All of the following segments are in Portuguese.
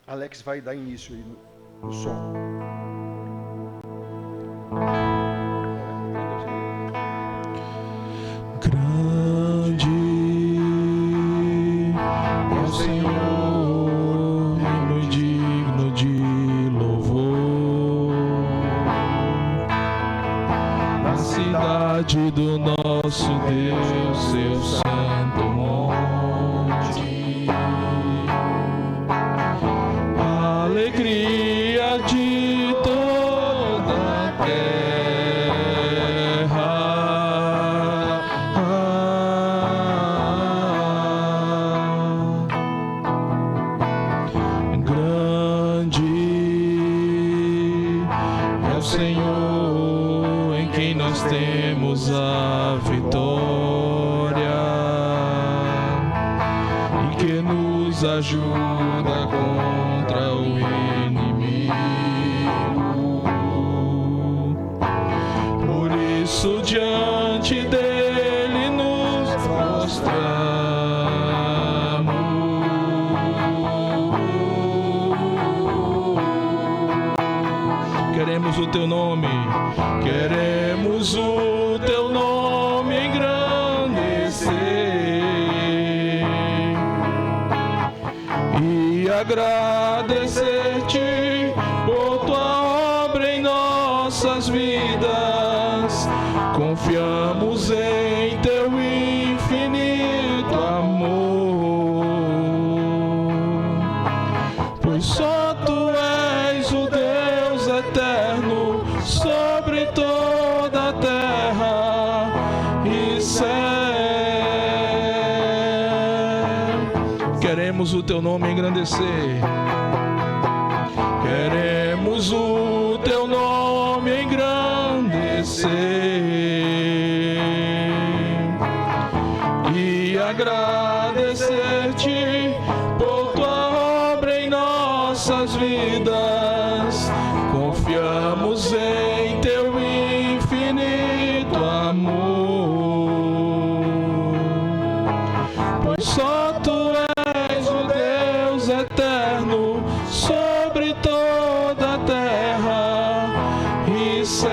Alex vai dar início aí no som. Grande é o Senhor e muito digno de louvor. Na cidade do nosso Deus, seu santo monte, a alegria de toda a Senhor, em quem nós temos a vitória e que nos ajuda contra o inimigo. Por isso, diante dele nos prostramos. Queremos o teu nome, queremos o teu nome engrandecer e agradecer-te por tua obra em nossas vidas. Confiamos em teu infinito amor, pois só tu és o Deus eterno sobre toda a terra e céu. Queremos o teu nome engrandecer, queremos o teu nome engrandecer e agradecer-te por tua obra em nossas vidas. Confiamos em teu infinito amor, pois só tu és o Deus eterno sobre toda a terra e céu.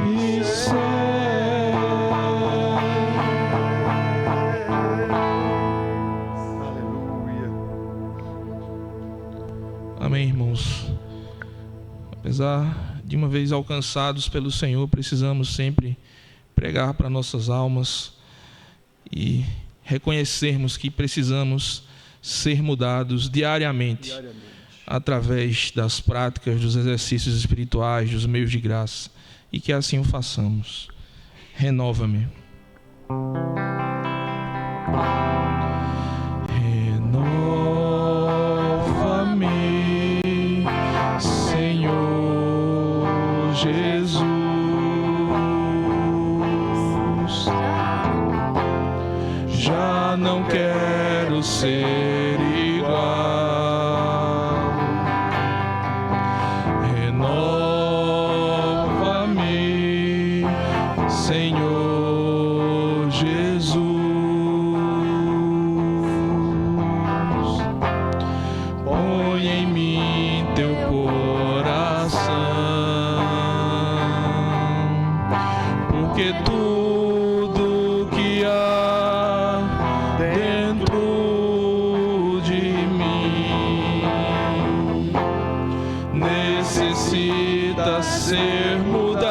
E céu. Amém, irmãos. Apesar de uma vez alcançados pelo Senhor, precisamos sempre pregar para nossas almas e reconhecermos que precisamos ser mudados diariamente através das práticas, dos exercícios espirituais, dos meios de graça, e que assim o façamos. Renova-me. Renova-me, Senhor Jesus. Já não quero ser igual. Renova-me, Senhor Jesus. Põe em mim teu coração, porque tudo que há dentro de mim necessita ser mudado,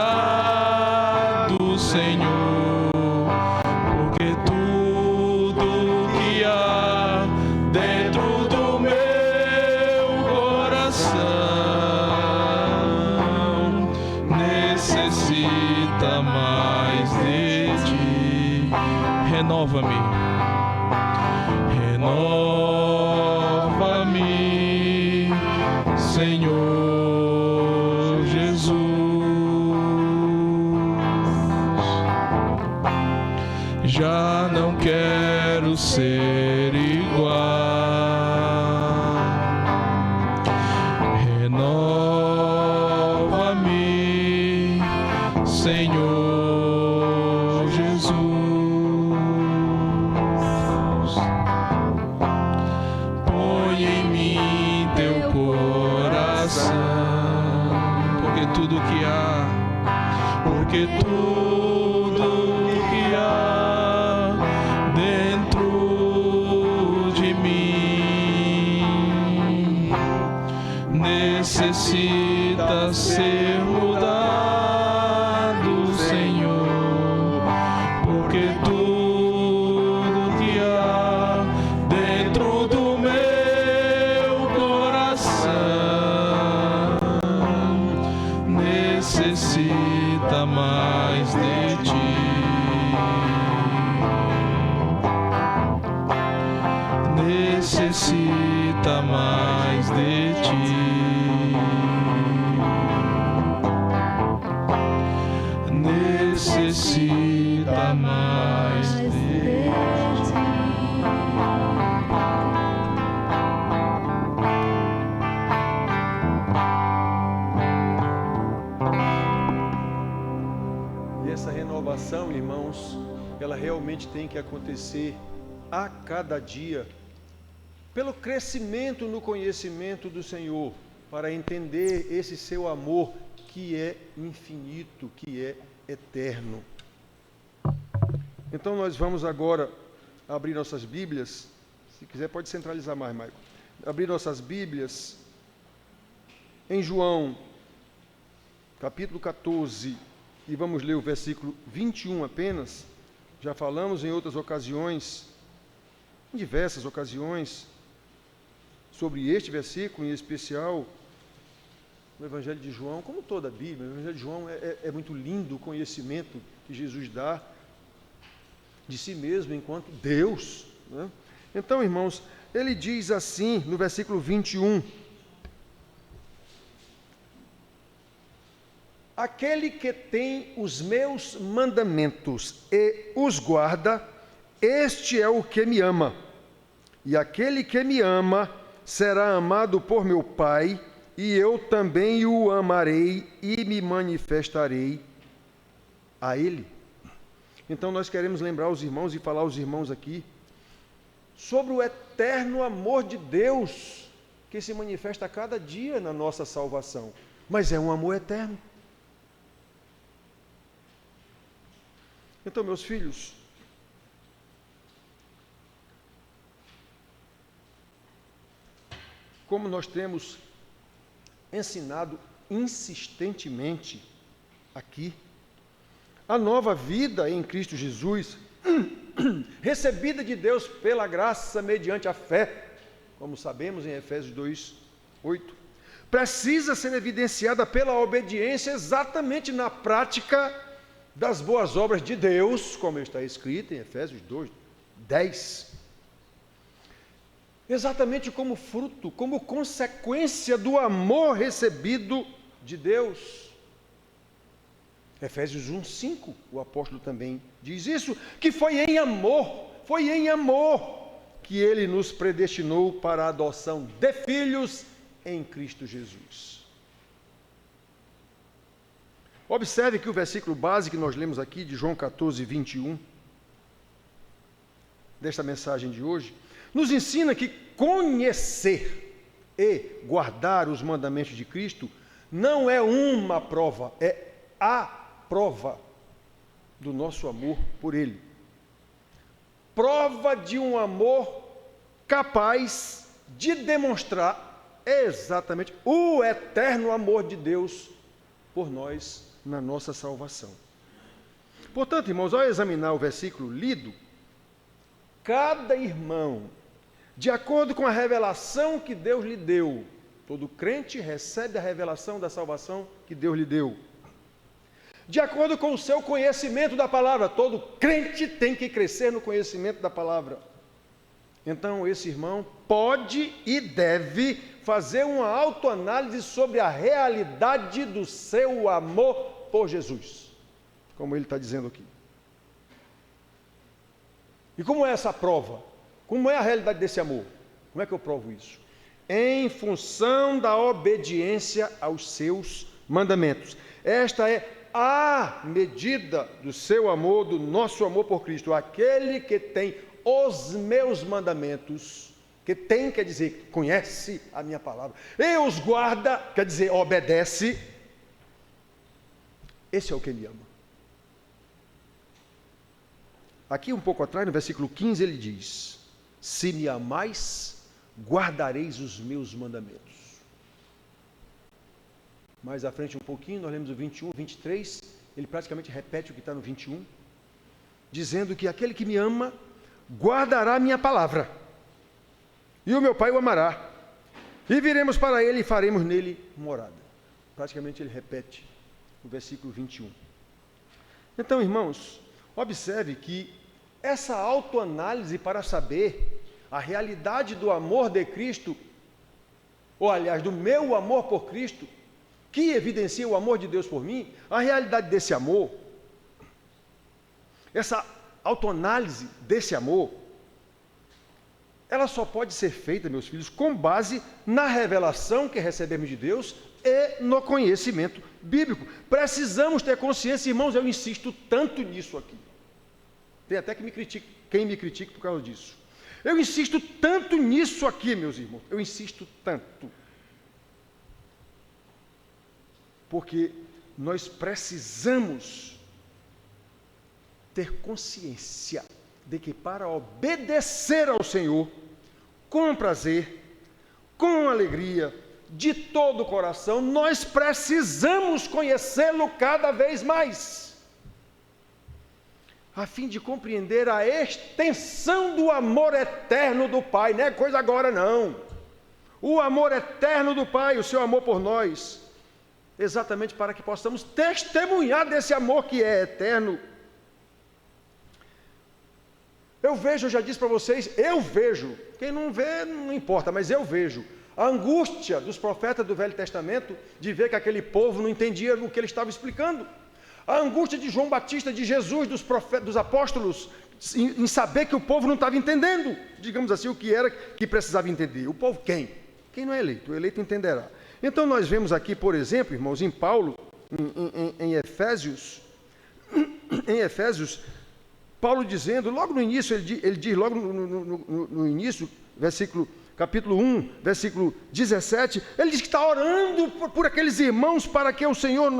Senhor, porque tudo que há dentro do meu coração necessita mais de ti. Renova-me, renova-me, Senhor Jesus. Já não quero ser igual. Renova-me, Senhor Jesus. possa ser mudado, Senhor, porque tudo que há dentro do meu coração necessita mais de ti. Necessita mais de ti. Necessita mais de ti. E essa renovação, irmãos, ela realmente tem que acontecer a cada dia, pelo crescimento no conhecimento do Senhor, para entender esse seu amor que é infinito, que é eterno. Então nós vamos agora abrir nossas Bíblias. Se quiser pode centralizar mais, Maicon. Abrir nossas Bíblias em João, capítulo 14, e vamos ler o versículo 21 apenas. Já falamos em outras ocasiões, em diversas ocasiões, sobre este versículo, em especial no Evangelho de João, como toda a Bíblia. O Evangelho de João é muito lindo o conhecimento que Jesus dá de si mesmo enquanto Deus, né? Então, irmãos, ele diz assim no versículo 21: aquele que tem os meus mandamentos e os guarda, este é o que me ama, e aquele que me ama será amado por meu Pai, e eu também o amarei e me manifestarei a ele. Então nós queremos lembrar os irmãos e falar aos irmãos aqui sobre o eterno amor de Deus que se manifesta a cada dia na nossa salvação, mas é um amor eterno. Então, meus filhos, como nós temos ensinado insistentemente aqui, a nova vida em Cristo Jesus, recebida de Deus pela graça mediante a fé, como sabemos em Efésios 2:8, precisa ser evidenciada pela obediência exatamente na prática das boas obras de Deus, como está escrito em Efésios 2:10. Exatamente como fruto, como consequência do amor recebido de Deus. Efésios 1:5, o apóstolo também diz isso, que foi em amor que ele nos predestinou para a adoção de filhos em Cristo Jesus. Observe que o versículo base que nós lemos aqui, de João 14:21, desta mensagem de hoje, nos ensina que conhecer e guardar os mandamentos de Cristo não é uma prova, é a prova do nosso amor por Ele. Prova de um amor capaz de demonstrar exatamente o eterno amor de Deus por nós na nossa salvação. Portanto, irmãos, ao examinar o versículo lido, cada irmão, de acordo com a revelação que Deus lhe deu, todo crente recebe a revelação da salvação que Deus lhe deu. De acordo com o seu conhecimento da palavra, todo crente tem que crescer no conhecimento da palavra. Então, esse irmão pode e deve fazer uma autoanálise sobre a realidade do seu amor por Jesus, como ele está dizendo aqui. E como é essa prova? Como é a realidade desse amor? Como é que eu provo isso? Em função da obediência aos seus mandamentos. Esta é a medida do seu amor, do nosso amor por Cristo. Aquele que tem os meus mandamentos, que tem, quer dizer, conhece a minha palavra, e os guarda, quer dizer, obedece, esse é o que ele ama. Aqui um pouco atrás, no versículo 15, ele diz: se me amais, guardareis os meus mandamentos. Mais à frente um pouquinho, nós lemos o 21, 23, ele praticamente repete o que está no 21, dizendo que aquele que me ama guardará a minha palavra, e o meu Pai o amará, e viremos para ele e faremos nele morada. Praticamente ele repete o versículo 21. Então, irmãos, observe que essa autoanálise para saber a realidade do amor de Cristo, ou aliás, do meu amor por Cristo, que evidencia o amor de Deus por mim, a realidade desse amor, essa autoanálise desse amor, ela só pode ser feita, meus filhos, com base na revelação que recebemos de Deus e no conhecimento bíblico. Precisamos ter consciência, irmãos, eu insisto tanto nisso aqui. Tem até quem me critique por causa disso. Eu insisto tanto nisso aqui, meus irmãos, eu insisto tanto. Porque nós precisamos ter consciência de que para obedecer ao Senhor, com prazer, com alegria, de todo o coração, nós precisamos conhecê-lo cada vez mais, a fim de compreender a extensão do amor eterno do Pai. Não é coisa agora não, o amor eterno do Pai, o seu amor por nós, exatamente para que possamos testemunhar desse amor que é eterno. Eu já disse para vocês, quem não vê não importa, mas eu vejo a angústia dos profetas do Velho Testamento de ver que aquele povo não entendia o que ele estava explicando. A angústia de João Batista, de Jesus, dos apóstolos, em saber que o povo não estava entendendo, digamos assim, o que era que precisava entender. O povo quem? Quem não é eleito, o eleito entenderá. Então nós vemos aqui, por exemplo, irmãos, em Paulo, em Efésios, Paulo dizendo, logo no início, ele diz logo no início, capítulo 1, versículo 17, ele diz que está orando por aqueles irmãos para que o Senhor,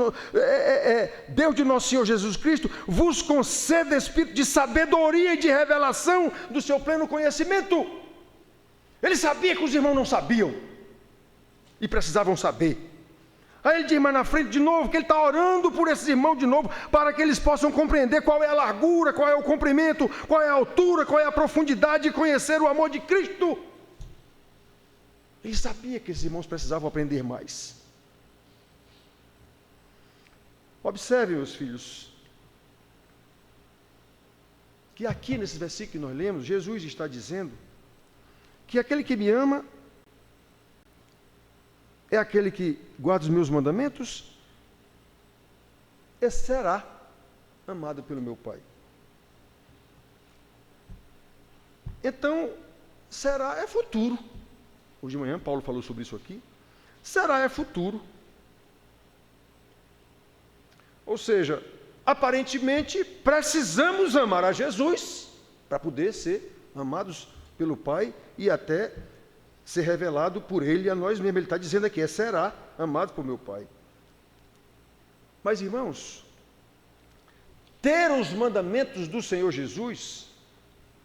Deus de nosso Senhor Jesus Cristo, vos conceda espírito de sabedoria e de revelação do seu pleno conhecimento. Ele sabia que os irmãos não sabiam e precisavam saber. Aí ele diz mais na frente de novo que ele está orando por esses irmãos de novo, para que eles possam compreender qual é a largura, qual é o comprimento, qual é a altura, qual é a profundidade de conhecer o amor de Cristo. Ele sabia que esses irmãos precisavam aprender mais. Observe, meus filhos, que aqui nesse versículo que nós lemos, Jesus está dizendo que aquele que me ama é aquele que guarda os meus mandamentos e será amado pelo meu Pai. Então, será é futuro. Hoje de manhã Paulo falou sobre isso aqui. Será é futuro. Ou seja, aparentemente precisamos amar a Jesus para poder ser amados pelo Pai e até ser revelado por Ele a nós mesmos. Ele está dizendo aqui, será amado por meu Pai. Mas, irmãos, ter os mandamentos do Senhor Jesus,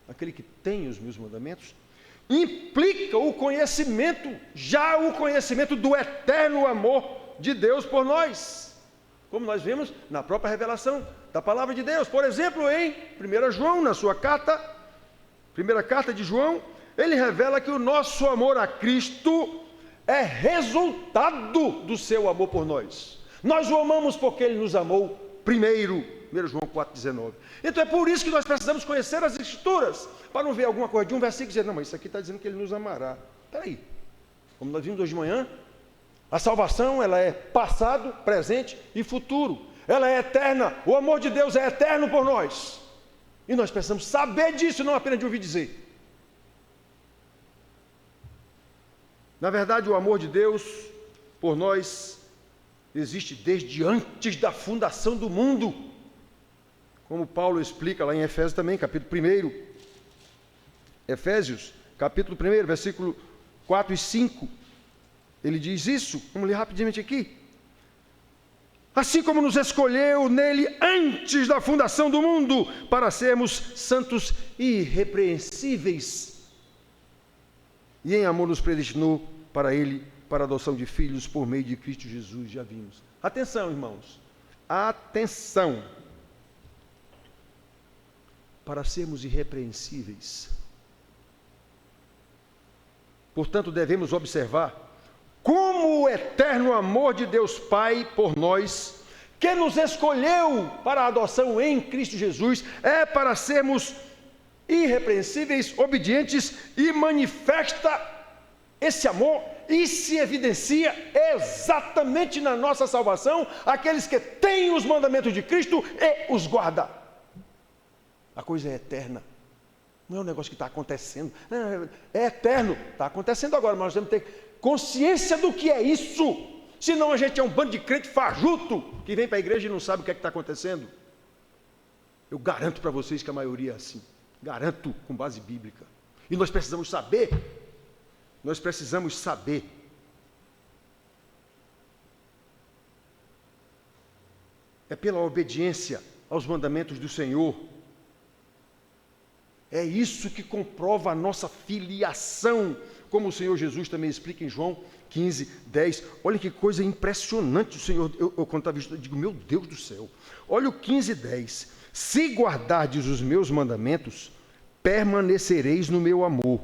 aquele que tem os meus mandamentos, implica o conhecimento do eterno amor de Deus por nós, como nós vemos na própria revelação da palavra de Deus. Por exemplo, em 1 João, na sua primeira carta de João, ele revela que o nosso amor a Cristo é resultado do seu amor por nós. Nós o amamos porque ele nos amou primeiro. 1 João 4,19. Então é por isso que nós precisamos conhecer as Escrituras, para não ver alguma coisa de um versículo e dizer, não, mas isso aqui está dizendo que ele nos amará. Espera aí, como nós vimos hoje de manhã, a salvação ela é passado, presente e futuro. Ela é eterna, o amor de Deus é eterno por nós. E nós precisamos saber disso, não apenas de ouvir dizer. Na verdade, o amor de Deus por nós existe desde antes da fundação do mundo, como Paulo explica lá em Efésios também, capítulo 1. Efésios, capítulo 1, versículo 4 e 5. Ele diz isso, vamos ler rapidamente aqui. Assim como nos escolheu nele antes da fundação do mundo, para sermos santos e irrepreensíveis, e em amor nos predestinou para ele para a adoção de filhos por meio de Cristo Jesus, já vimos. Atenção, irmãos, atenção, para sermos irrepreensíveis. Portanto, devemos observar como o eterno amor de Deus Pai por nós, que nos escolheu para a adoção em Cristo Jesus, é para sermos irrepreensíveis, obedientes, e manifesta esse amor e se evidencia exatamente na nossa salvação, aqueles que têm os mandamentos de Cristo e os guardam. A coisa é eterna. Não é um negócio que está acontecendo. É eterno. Está acontecendo agora, mas nós temos que ter consciência do que é isso. Senão a gente é um bando de crente fajuto que vem para a igreja e não sabe o que é que está acontecendo. Eu garanto para vocês que a maioria é assim. Garanto, com base bíblica. E nós precisamos saber. Nós precisamos saber. É pela obediência aos mandamentos do Senhor. É isso que comprova a nossa filiação, como o Senhor Jesus também explica em João 15, 10. Olha que coisa impressionante o Senhor, quando estava vendo, eu digo, meu Deus do céu. Olha o 15, 10. Se guardardes os meus mandamentos, permanecereis no meu amor.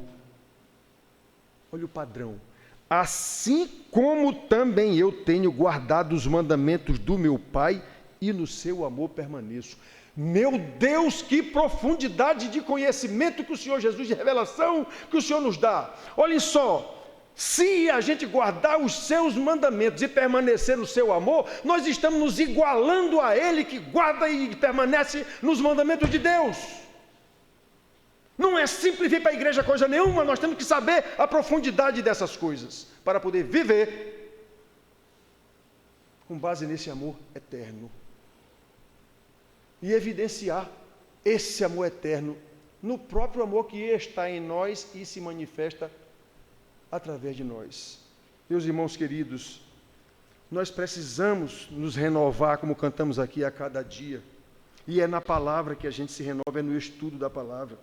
Olha o padrão. Assim como também eu tenho guardado os mandamentos do meu Pai, e no seu amor permaneço. Meu Deus, que profundidade de conhecimento que o Senhor Jesus, de revelação que o Senhor nos dá. Olhem só, se a gente guardar os seus mandamentos e permanecer no seu amor, nós estamos nos igualando a Ele que guarda e permanece nos mandamentos de Deus. Não é simples vir para a igreja coisa nenhuma, nós temos que saber a profundidade dessas coisas, para poder viver com base nesse amor eterno. E evidenciar esse amor eterno no próprio amor que está em nós e se manifesta através de nós. Meus irmãos queridos, nós precisamos nos renovar, como cantamos aqui, a cada dia. E é na palavra que a gente se renova, é no estudo da palavra.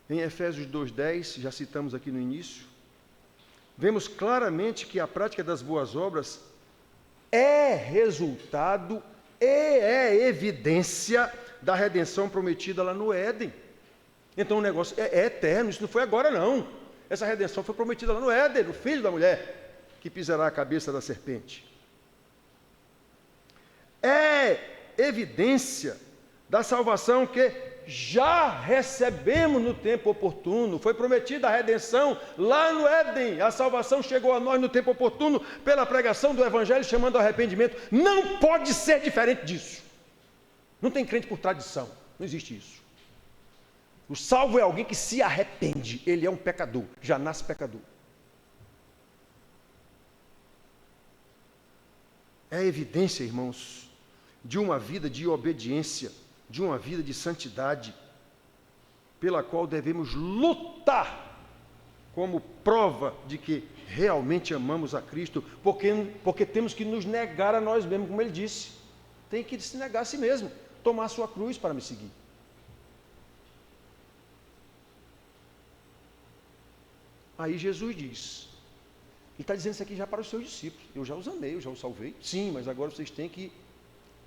Em Efésios 2:10, já citamos aqui no início, vemos claramente que a prática das boas obras é resultado e é evidência da redenção prometida lá no Éden. Então o negócio é eterno, isso não foi agora não. Essa redenção foi prometida lá no Éden, no filho da mulher, que pisará a cabeça da serpente. É evidência da salvação que já recebemos no tempo oportuno. Foi prometida a redenção lá no Éden. A salvação chegou a nós no tempo oportuno pela pregação do Evangelho, chamando ao arrependimento. Não pode ser diferente disso. Não tem crente por tradição. Não existe isso. O salvo é alguém que se arrepende. Ele é um pecador. Já nasce pecador. É evidência, irmãos, de uma vida de obediência, de uma vida de santidade, pela qual devemos lutar como prova de que realmente amamos a Cristo, porque temos que nos negar a nós mesmos, como ele disse. Tem que se negar a si mesmo, tomar a sua cruz para me seguir. Aí Jesus diz, ele está dizendo isso aqui já para os seus discípulos, eu já os amei, eu já os salvei, sim, mas agora vocês têm que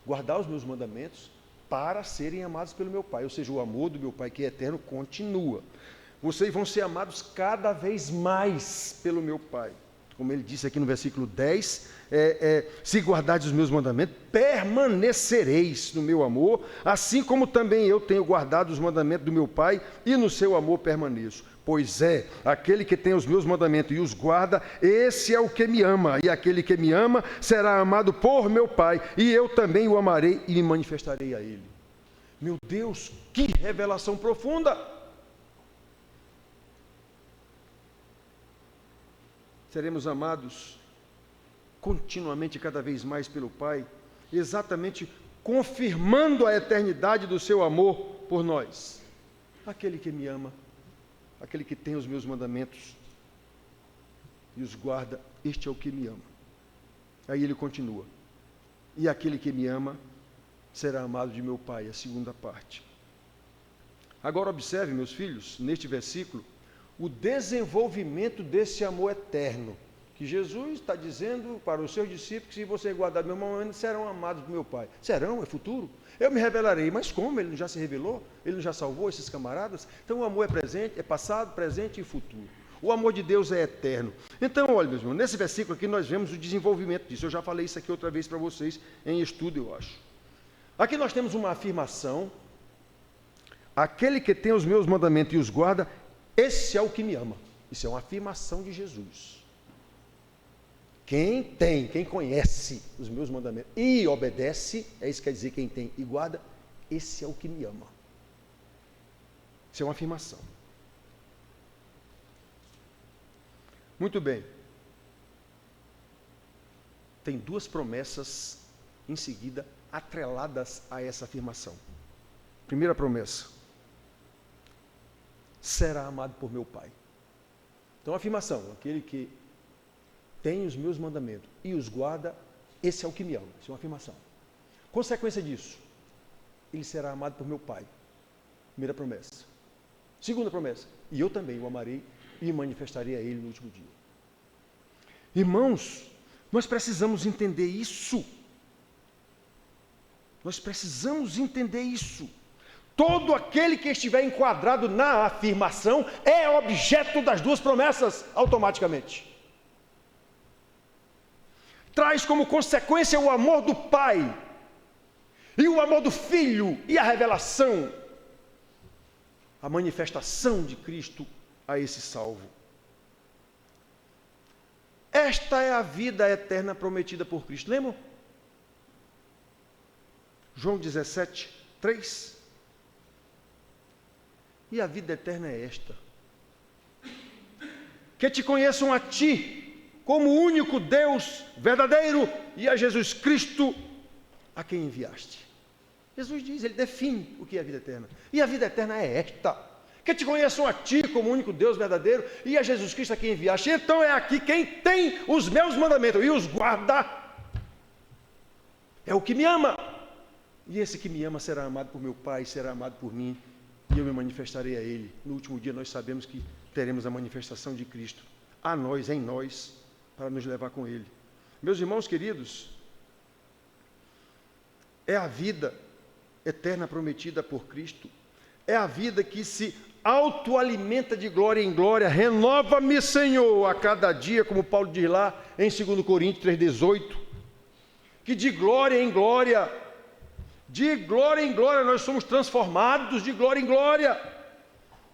guardar os meus mandamentos, para serem amados pelo meu Pai, ou seja, o amor do meu Pai que é eterno continua. Vocês vão ser amados cada vez mais pelo meu Pai. Como ele disse aqui no versículo 10, se guardardes os meus mandamentos, permanecereis no meu amor, assim como também eu tenho guardado os mandamentos do meu Pai e no seu amor permaneço. Pois é, aquele que tem os meus mandamentos e os guarda, esse é o que me ama, e aquele que me ama será amado por meu Pai, e eu também o amarei e me manifestarei a ele. Meu Deus, que revelação profunda! Seremos amados continuamente, cada vez mais pelo Pai, exatamente confirmando a eternidade do seu amor por nós. Aquele que me ama, aquele que tem os meus mandamentos e os guarda, este é o que me ama. Aí ele continua. E aquele que me ama será amado de meu Pai, a segunda parte. Agora observe, meus filhos, neste versículo, o desenvolvimento desse amor eterno, que Jesus está dizendo para os seus discípulos que se vocês guardarem meu mandamento, serão amados do meu Pai. Serão? É futuro? Eu me revelarei, mas como? Ele não já se revelou? Ele não já salvou esses camaradas? Então o amor é presente, é passado, presente e futuro. O amor de Deus é eterno. Então, olha, meus irmãos, nesse versículo aqui nós vemos o desenvolvimento disso. Eu já falei isso aqui outra vez para vocês em estudo, eu acho. Aqui nós temos uma afirmação: aquele que tem os meus mandamentos e os guarda, esse é o que me ama. Isso é uma afirmação de Jesus. Quem conhece os meus mandamentos e obedece, é isso que quer dizer quem tem e guarda, esse é o que me ama. Isso é uma afirmação. Muito bem. Tem duas promessas em seguida atreladas a essa afirmação. Primeira promessa: será amado por meu Pai. Então, a afirmação: aquele que tem os meus mandamentos e os guarda, esse é o que me ama. Isso é uma afirmação. Consequência disso: ele será amado por meu Pai. Primeira promessa. Segunda promessa: e eu também o amarei e manifestarei a ele no último dia. Irmãos, nós precisamos entender isso. Nós precisamos entender isso. Todo aquele que estiver enquadrado na afirmação é objeto das duas promessas automaticamente. Traz como consequência o amor do Pai e o amor do Filho e a revelação, a manifestação de Cristo a esse salvo. Esta é a vida eterna prometida por Cristo. Lembram? João 17, 3. E a vida eterna é esta: que te conheçam a ti, como o único Deus verdadeiro, e a Jesus Cristo, a quem enviaste. Jesus diz, ele define o que é a vida eterna. E a vida eterna é esta: que te conheçam a ti, como o único Deus verdadeiro, e a Jesus Cristo, a quem enviaste. Então é aqui quem tem os meus mandamentos e os guarda, é o que me ama. E esse que me ama será amado por meu Pai, será amado por mim, e eu me manifestarei a ele. No último dia nós sabemos que teremos a manifestação de Cristo a nós, em nós, para nos levar com ele. Meus irmãos queridos, é a vida eterna prometida por Cristo, é a vida que se autoalimenta de glória em glória. Renova-me, Senhor, a cada dia, como Paulo diz lá em 2 Coríntios 3,18, que de glória em glória nós somos transformados de glória em glória,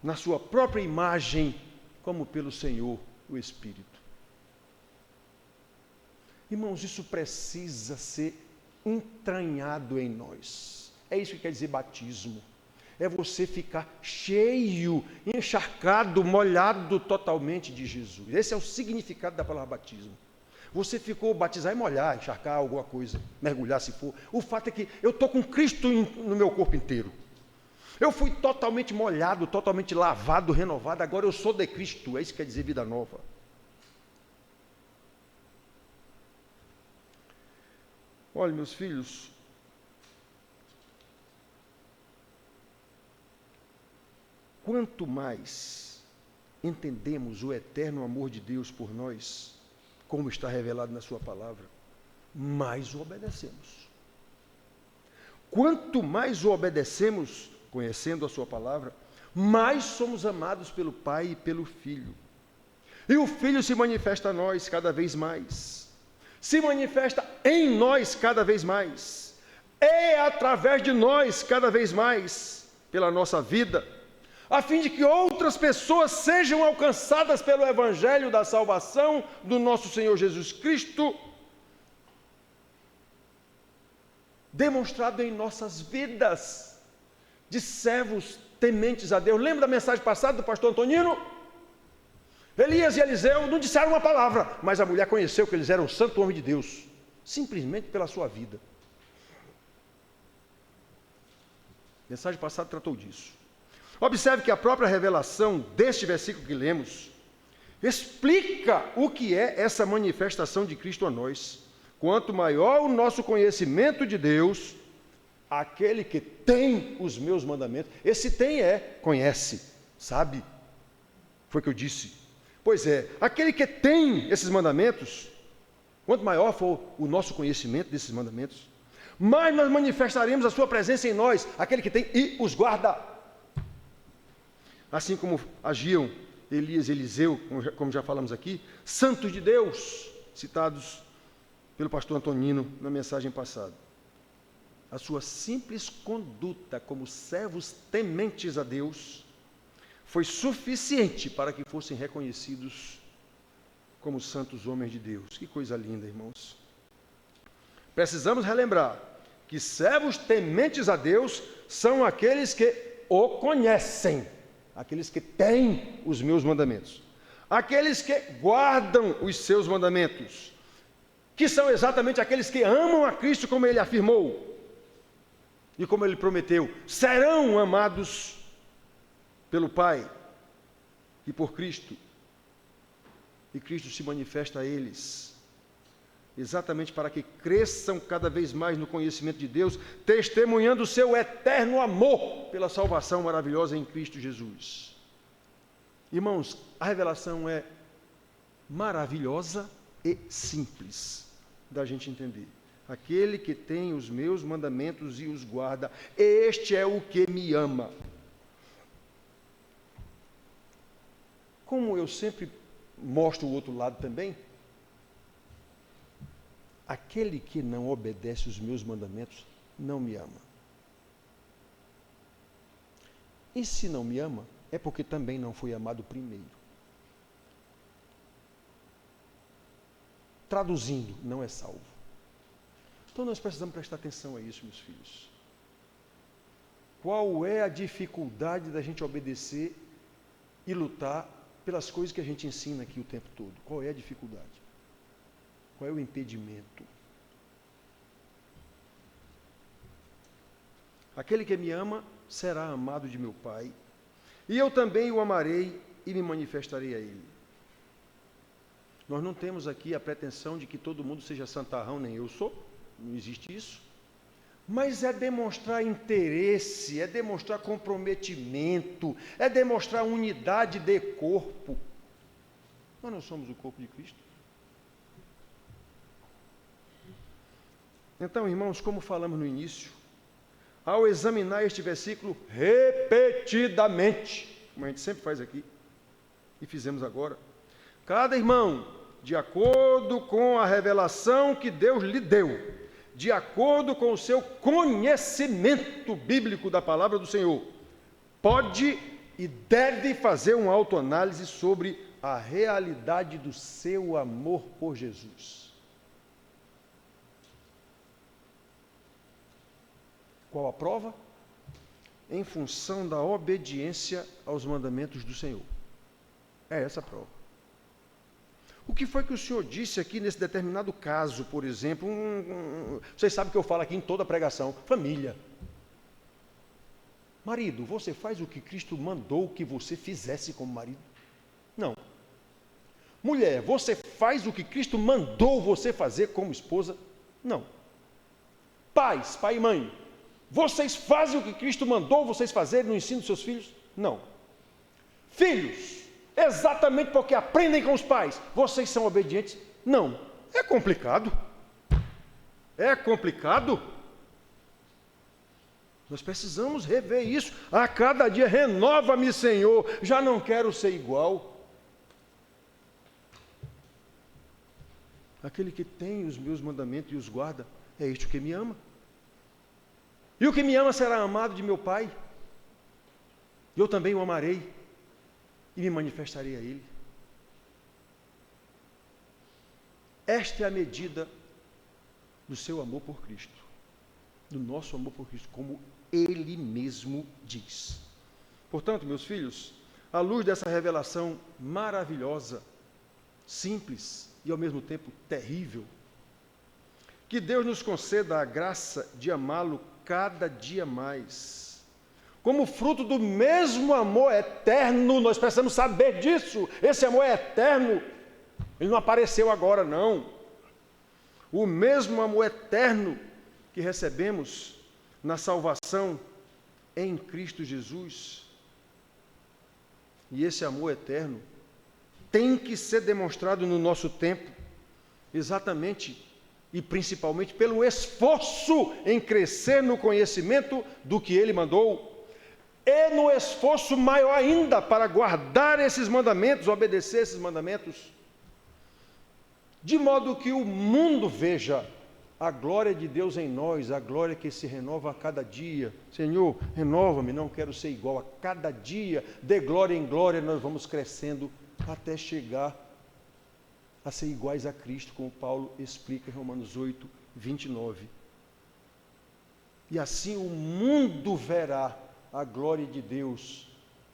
na sua própria imagem, como pelo Senhor, o Espírito. Irmãos, isso precisa ser entranhado em nós. É isso que quer dizer batismo. É você ficar cheio, encharcado, molhado totalmente de Jesus. Esse é o significado da palavra batismo. Você ficou batizar e molhar, encharcar alguma coisa, mergulhar se for. O fato é que eu estou com Cristo no meu corpo inteiro. Eu fui totalmente molhado, totalmente lavado, renovado. Agora eu sou de Cristo. É isso que quer dizer vida nova. Olha, meus filhos, quanto mais entendemos o eterno amor de Deus por nós, como está revelado na sua palavra, mais o obedecemos. Quanto mais o obedecemos, conhecendo a sua palavra, mais somos amados pelo Pai e pelo Filho. E o Filho se manifesta a nós cada vez mais. Se manifesta em nós cada vez mais. É através de nós cada vez mais, pela nossa vida, a fim de que outras pessoas sejam alcançadas pelo Evangelho da salvação do nosso Senhor Jesus Cristo, demonstrado em nossas vidas, de servos tementes a Deus. Lembra da mensagem passada do pastor Antonino? Elias e Eliseu não disseram uma palavra, mas a mulher conheceu que eles eram o santo homem de Deus, simplesmente pela sua vida. A mensagem passada tratou disso. Observe que a própria revelação deste versículo que lemos explica o que é essa manifestação de Cristo a nós. Quanto maior o nosso conhecimento de Deus, aquele que tem os meus mandamentos. Esse tem conhece, sabe? Foi o que eu disse. Pois é, aquele que tem esses mandamentos, quanto maior for o nosso conhecimento desses mandamentos, mais nós manifestaremos a sua presença em nós, aquele que tem e os guarda. Assim como agiam Elias e Eliseu, como já falamos aqui, santos de Deus, citados pelo pastor Antonino na mensagem passada. A sua simples conduta como servos tementes a Deus foi suficiente para que fossem reconhecidos como santos homens de Deus. Que coisa linda, irmãos. Precisamos relembrar que servos tementes a Deus são aqueles que o conhecem, aqueles que têm os meus mandamentos, aqueles que guardam os seus mandamentos, que são exatamente aqueles que amam a Cristo como ele afirmou e como ele prometeu, serão amados pelo Pai e por Cristo, e Cristo se manifesta a eles, exatamente para que cresçam cada vez mais no conhecimento de Deus, testemunhando o seu eterno amor pela salvação maravilhosa em Cristo Jesus. Irmãos, a revelação é maravilhosa e simples da gente entender. Aquele que tem os meus mandamentos e os guarda, este é o que me ama. Como eu sempre mostro o outro lado também, aquele que não obedece os meus mandamentos não me ama. E se não me ama, é porque também não foi amado primeiro. Traduzindo, não é salvo. Então nós precisamos prestar atenção a isso, meus filhos. Qual é a dificuldade da gente obedecer e lutar pelas coisas que a gente ensina aqui o tempo todo? Qual é a dificuldade? Qual é o impedimento? Aquele que me ama será amado de meu Pai, e eu também o amarei e me manifestarei a ele. Nós não temos aqui a pretensão de que todo mundo seja santarrão, nem eu sou, não existe isso. Mas é demonstrar interesse, é demonstrar comprometimento, é demonstrar unidade de corpo. Nós não somos o corpo de Cristo. Então, irmãos, como falamos no início, ao examinar este versículo repetidamente, como a gente sempre faz aqui, e fizemos agora, cada irmão, de acordo com a revelação que Deus lhe deu, de acordo com o seu conhecimento bíblico da palavra do Senhor, pode e deve fazer uma autoanálise sobre a realidade do seu amor por Jesus. Qual a prova? Em função da obediência aos mandamentos do Senhor. É essa a prova. O que foi que o Senhor disse aqui nesse determinado caso, por exemplo? Vocês sabem que eu falo aqui em toda a pregação. Família. Marido, você faz o que Cristo mandou que você fizesse como marido? Não. Mulher, você faz o que Cristo mandou você fazer como esposa? Não. Pais, pai e mãe, vocês fazem o que Cristo mandou vocês fazerem no ensino dos seus filhos? Não. Filhos, exatamente porque aprendem com os pais, vocês são obedientes? Não. É complicado. É complicado. Nós precisamos rever isso. A cada dia, renova-me, Senhor. Já não quero ser igual. Aquele que tem os meus mandamentos e os guarda, é este que me ama. E o que me ama será amado de meu Pai. Eu também o amarei e me manifestarei a Ele. Esta é a medida do seu amor por Cristo, do nosso amor por Cristo, como Ele mesmo diz. Portanto, meus filhos, à luz dessa revelação maravilhosa, simples e ao mesmo tempo terrível, que Deus nos conceda a graça de amá-lo cada dia mais. Como fruto do mesmo amor eterno, nós precisamos saber disso. Esse amor é eterno. Ele não apareceu agora, não. O mesmo amor eterno que recebemos na salvação em Cristo Jesus. E esse amor eterno tem que ser demonstrado no nosso tempo, exatamente e principalmente pelo esforço em crescer no conhecimento do que Ele mandou, e no esforço maior ainda para guardar esses mandamentos, obedecer esses mandamentos, de modo que o mundo veja a glória de Deus em nós, a glória que se renova a cada dia. Senhor, renova-me, não quero ser igual. A cada dia, de glória em glória, nós vamos crescendo até chegar a ser iguais a Cristo, como Paulo explica em Romanos 8, 29. E assim o mundo verá a glória de Deus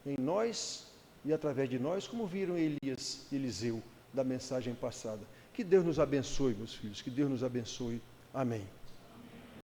em nós e através de nós, como viram Elias e Eliseu da mensagem passada. Que Deus nos abençoe, meus filhos, que Deus nos abençoe. Amém.